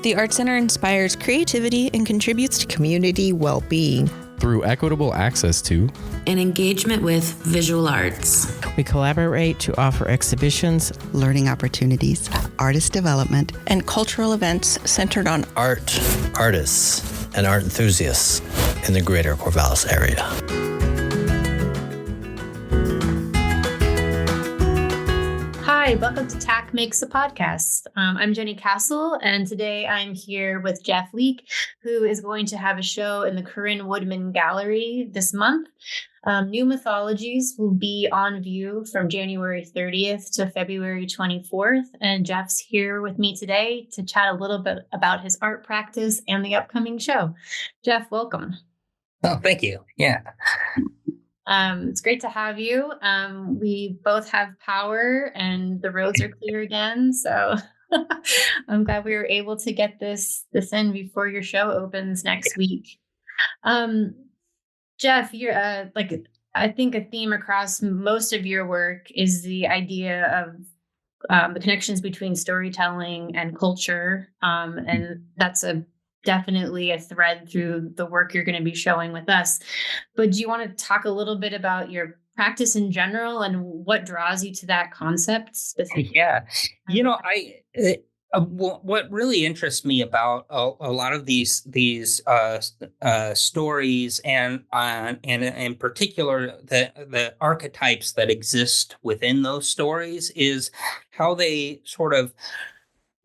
The Art Center inspires creativity and contributes to community well-being through equitable access to and engagement with visual arts. We collaborate to offer exhibitions, learning opportunities, artist development, and cultural events centered on art, artists, and art enthusiasts in the greater Corvallis area. Hi, welcome to TAC Makes a Podcast. I'm Jenny Castle, and today I'm here with Jeff Leake, who is going to have a show in the Corrine Woodman Gallery this month. New Mythologies will be on view from January 30th to February 24th, and Jeff's here with me today to chat a little bit about his art practice and the upcoming show. Jeff, welcome. Oh, thank you. Yeah. It's great to have you. We both have power and the roads are clear again. So I'm glad we were able to get this in before your show opens next week. Jeff, you're I think a theme across most of your work is the idea of the connections between storytelling and culture. And that's definitely a thread through the work you're going to be showing with us. But do you want to talk a little bit about your practice in general and what draws you to that concept specifically? Yeah. What really interests me about a lot of these stories and in particular the archetypes that exist within those stories is how they sort of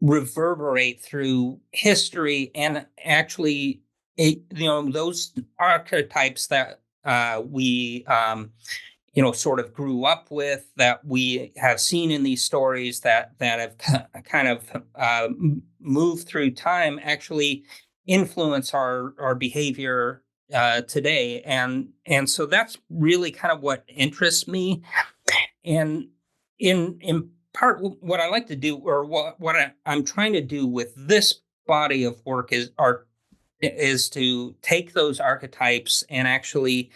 reverberate through history and actually, those archetypes that we sort of grew up with, that we have seen in these stories that have kind of moved through time, actually influence our behavior today, and so that's really kind of what interests me, and in part, what I like to do, or what I'm trying to do with this body of work is to take those archetypes and actually,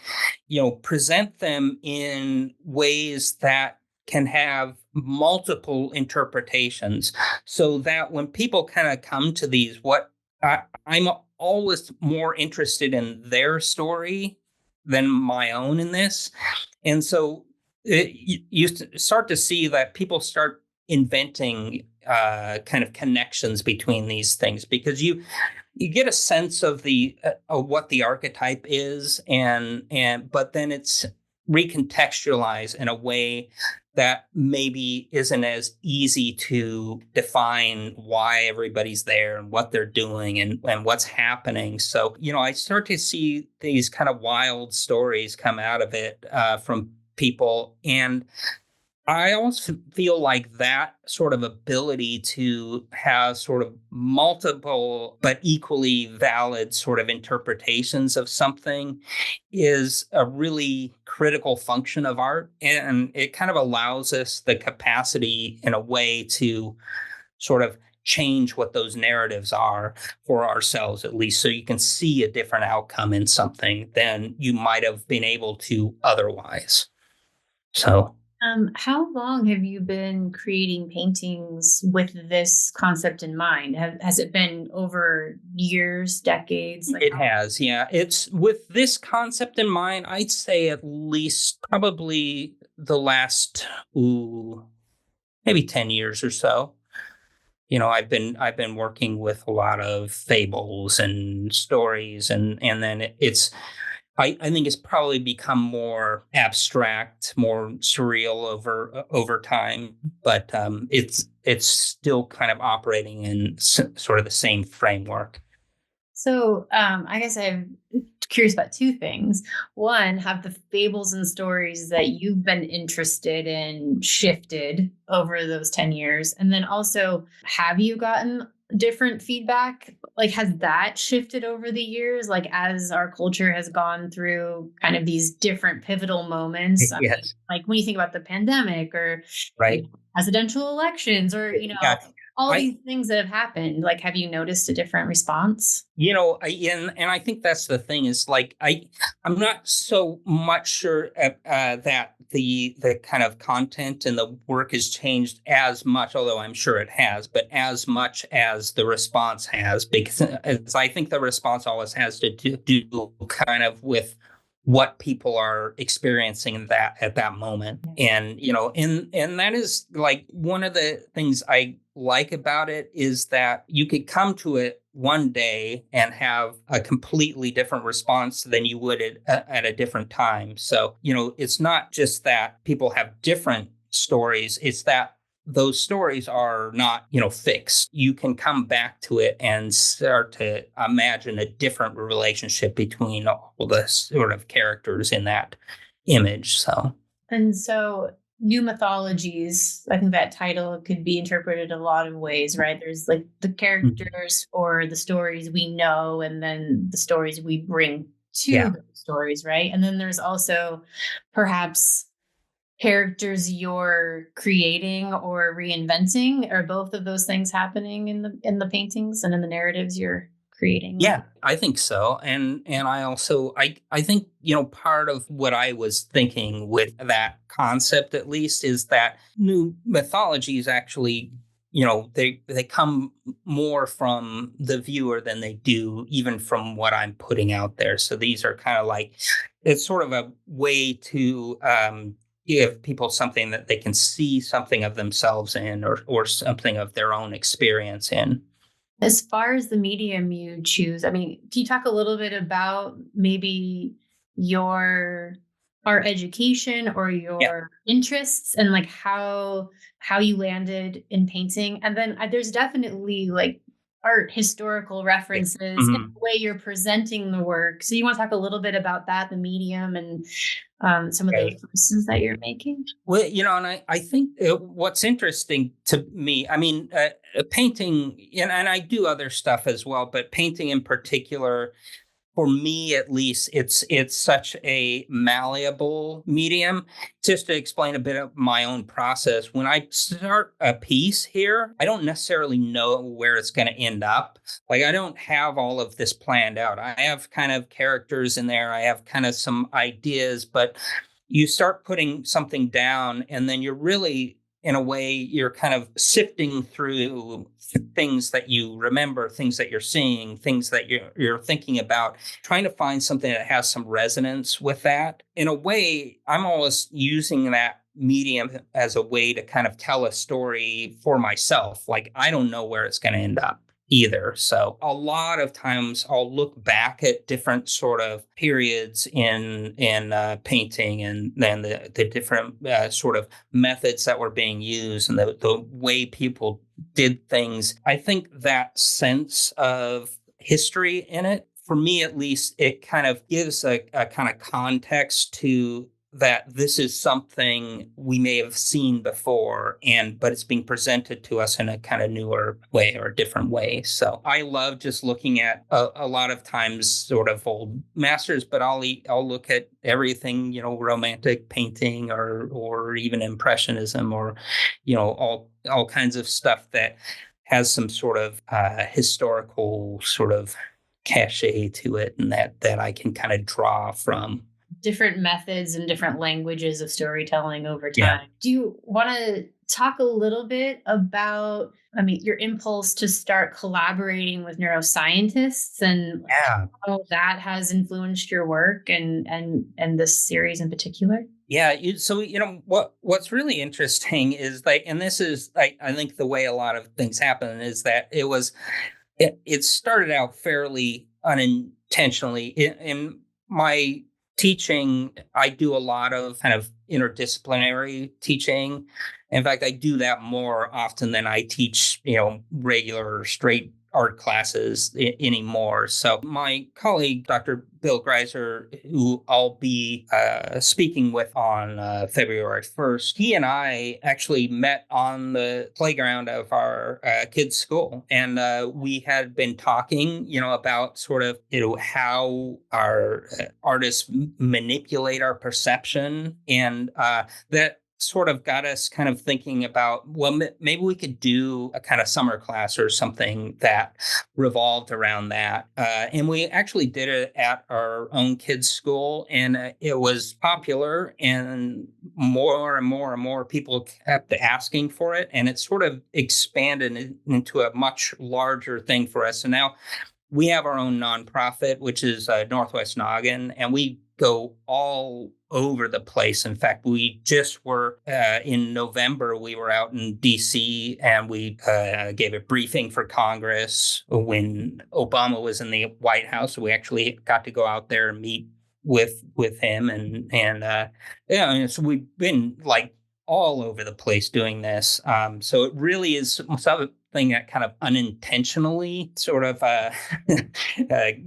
present them in ways that can have multiple interpretations, so that when people kind of come to these, I'm always more interested in their story than my own in this, and so you start to see that people start inventing kind of connections between these things, because you get a sense of what the archetype is, but then it's recontextualized in a way that maybe isn't as easy to define why everybody's there and what they're doing and what's happening. So, I start to see these kind of wild stories come out of it from people. And I almost feel like that sort of ability to have sort of multiple but equally valid sort of interpretations of something is a really critical function of art. And it kind of allows us the capacity in a way to sort of change what those narratives are for ourselves, at least, so you can see a different outcome in something than you might have been able to otherwise. So, how long have you been creating paintings with this concept in mind? Has it been over years, decades? It has, yeah. It's with this concept in mind, I'd say at least probably the last, maybe 10 years or so. I've been working with a lot of fables and stories, and then I think it's probably become more abstract, more surreal over time, but it's still kind of operating in sort of the same framework. So I guess I'm curious about two things. One, have the fables and stories that you've been interested in shifted over those 10 years? And then also, have you gotten different feedback? Like, has that shifted over the years? Like, as our culture has gone through kind of these different pivotal moments? Yes. Like when you think about the pandemic or right. presidential elections or, Yeah. all these things that have happened, like, have you noticed a different response? And I think that's the thing is like I'm not so much sure that the kind of content and the work has changed as much, although I'm sure it has, but as much as the response has, because I think the response always has to do kind of with what people are experiencing that at that moment. And and that is like one of the things I like about it is that you could come to it one day and have a completely different response than you would at a different time. So it's not just that people have different stories, it's that those stories are not, fixed. You can come back to it and start to imagine a different relationship between all the sort of characters in that image. And so, New Mythologies, I think that title could be interpreted a lot of ways, right? There's like the characters or the stories we know, and then the stories we bring to those stories, right? And then there's also perhaps characters you're creating or reinventing. Are both of those things happening in the paintings and in the narratives you're creating? Yeah, I think so. And I also I think, part of what I was thinking with that concept at least is that new mythologies actually, they come more from the viewer than they do even from what I'm putting out there. So these are kind of like it's sort of a way to give people something that they can see something of themselves in or something of their own experience in. As far as the medium you choose, I mean, can you talk a little bit about maybe your art education or your interests and like how you landed in painting? And then there's definitely like art historical references in the way you're presenting the work. So you want to talk a little bit about that, the medium, and some of the references that you're making? Well, and I think what's interesting to me, I mean, painting, and I do other stuff as well, but painting in particular, for me at least, it's such a malleable medium. Just to explain a bit of my own process, when I start a piece here, I don't necessarily know where it's going to end up. Like I don't have all of this planned out. I have kind of characters in there. I have kind of some ideas, but you start putting something down and then you're really, in a way, you're kind of sifting through things that you remember, things that you're seeing, things that you're thinking about, trying to find something that has some resonance with that. In a way, I'm always using that medium as a way to kind of tell a story for myself. Like, I don't know where it's going to end up either. So a lot of times I'll look back at different sort of periods in painting and then the different sort of methods that were being used and the way people did things. I think that sense of history in it, for me at least, it kind of gives a kind of context to that this is something we may have seen before, but it's being presented to us in a kind of newer way or a different way. So I love just looking at a lot of times sort of old masters, but I'll look at everything, romantic painting or even impressionism or, all kinds of stuff that has some sort of historical sort of cachet to it, and that I can kind of draw from. Different methods and different languages of storytelling over time. Yeah. Do you want to talk a little bit about, your impulse to start collaborating with neuroscientists and how that has influenced your work and this series in particular? Yeah. So, what's really interesting is and this is, I think the way a lot of things happen is that it started out fairly unintentionally. In my teaching, I do a lot of kind of interdisciplinary teaching. In fact, I do that more often than I teach, regular straight art classes anymore. So my colleague, Dr. Bill Greiser, who I'll be speaking with on February 1st, he and I actually met on the playground of our kids' school. And we had been talking, about sort of, how our artists manipulate our perception. And that sort of got us kind of thinking about, well, maybe we could do a kind of summer class or something that revolved around that. And we actually did it at our own kids' school, and it was popular, and more and more and more people kept asking for it. And it sort of expanded into a much larger thing for us. And now we have our own nonprofit, which is Northwest Noggin, and we go all over the place. In fact, we just were in November, we were out in DC, and we gave a briefing for Congress when Obama was in the White House. So we actually got to go out there and meet with him, and so we've been like all over the place doing this. So it really is something that kind of unintentionally sort of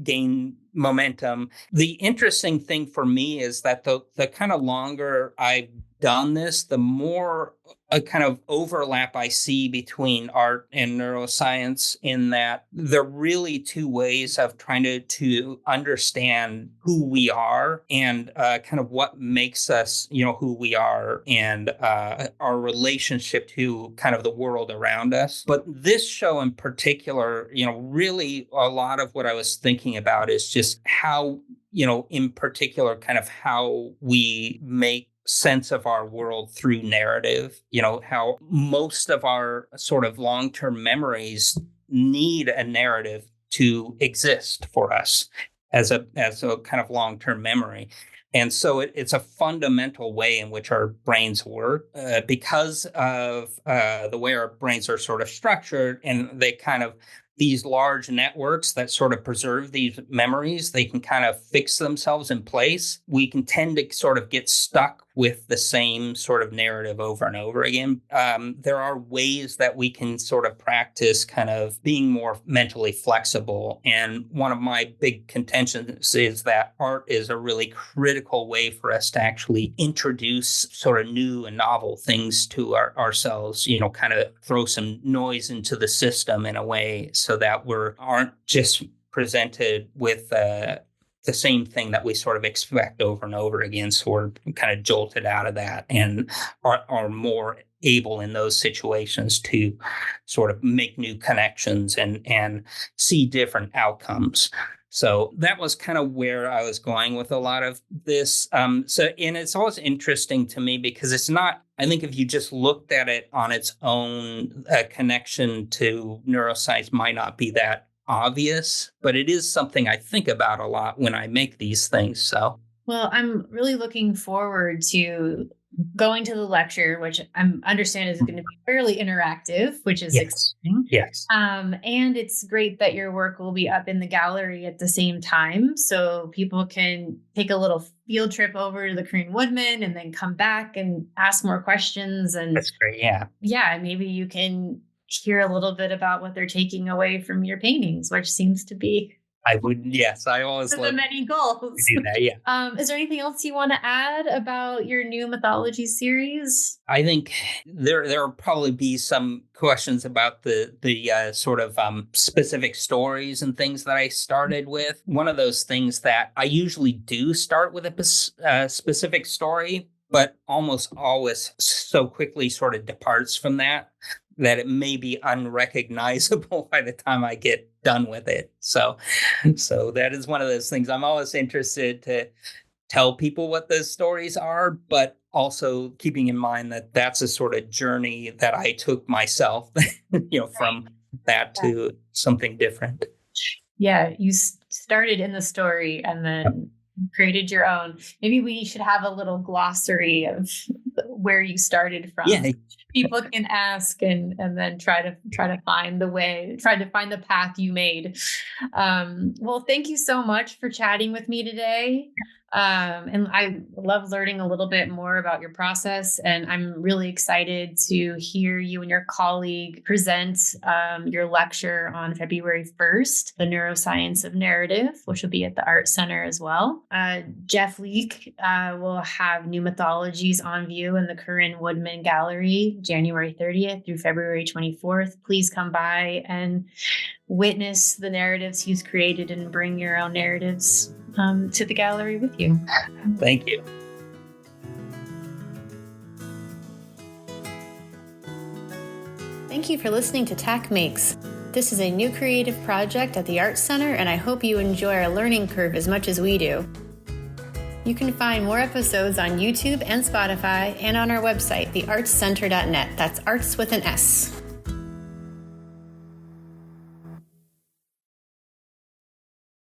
gain momentum. The interesting thing for me is that the kind of longer I've done this, the more a kind of overlap I see between art and neuroscience, in that they're really two ways of trying to understand who we are and kind of what makes us, who we are, and our relationship to kind of the world around us. But this show in particular, really a lot of what I was thinking about is just how, in particular, kind of how we make sense of our world through narrative, how most of our sort of long-term memories need a narrative to exist for us as a kind of long-term memory. And so it's a fundamental way in which our brains work because of the way our brains are sort of structured, and they kind of, these large networks that sort of preserve these memories, they can kind of fix themselves in place. We can tend to sort of get stuck with the same sort of narrative over and over again. There are ways that we can sort of practice kind of being more mentally flexible. And one of my big contentions is that art is a really critical way for us to actually introduce sort of new and novel things to ourselves, kind of throw some noise into the system in a way so that aren't just presented with the same thing that we sort of expect over and over again, sort of kind of jolted out of that, and are more able in those situations to sort of make new connections and see different outcomes. So that was kind of where I was going with a lot of this. And it's always interesting to me because it's not, I think if you just looked at it on its own, connection to neuroscience might not be that obvious, but it is something I think about a lot when I make these things. So, well, I'm really looking forward to going to the lecture, which I understand is going to be fairly interactive, which is exciting. Yes. And it's great that your work will be up in the gallery at the same time, so people can take a little field trip over to the Corrine Woodman and then come back and ask more questions. And that's great. Yeah. Yeah, maybe you can hear a little bit about what they're taking away from your paintings, which seems to be I always love the many goals. to do that. Yeah. Is there anything else you want to add about your new Mythologies series? I think there will probably be some questions about the sort of specific stories and things that I started with. One of those things that I usually do start with a specific story, but almost always so quickly sort of departs from that it may be unrecognizable by the time I get done with it. So that is one of those things. I'm always interested to tell people what those stories are, but also keeping in mind that that's a sort of journey that I took myself, from that to something different. Yeah, you started in the story and then created your own. Maybe we should have a little glossary of where you started from. Yeah. People can ask and then try to find the path you made. Well, thank you so much for chatting with me today. And I love learning a little bit more about your process, and I'm really excited to hear you and your colleague present your lecture on February 1st, The Neuroscience of Narrative, which will be at the Art Center as well. Jeff Leake will have New Mythologies on view in the Corrine Woodman Gallery, January 30th through February 24th. Please come by and witness the narratives he's created and bring your own narratives to the gallery with you. Thank you. you for listening to TAC Makes. This is a new creative project at the Arts Center, and I hope you enjoy our learning curve as much as we do. You can find more episodes on YouTube and Spotify and on our website, theartscenter.net. That's arts with an S.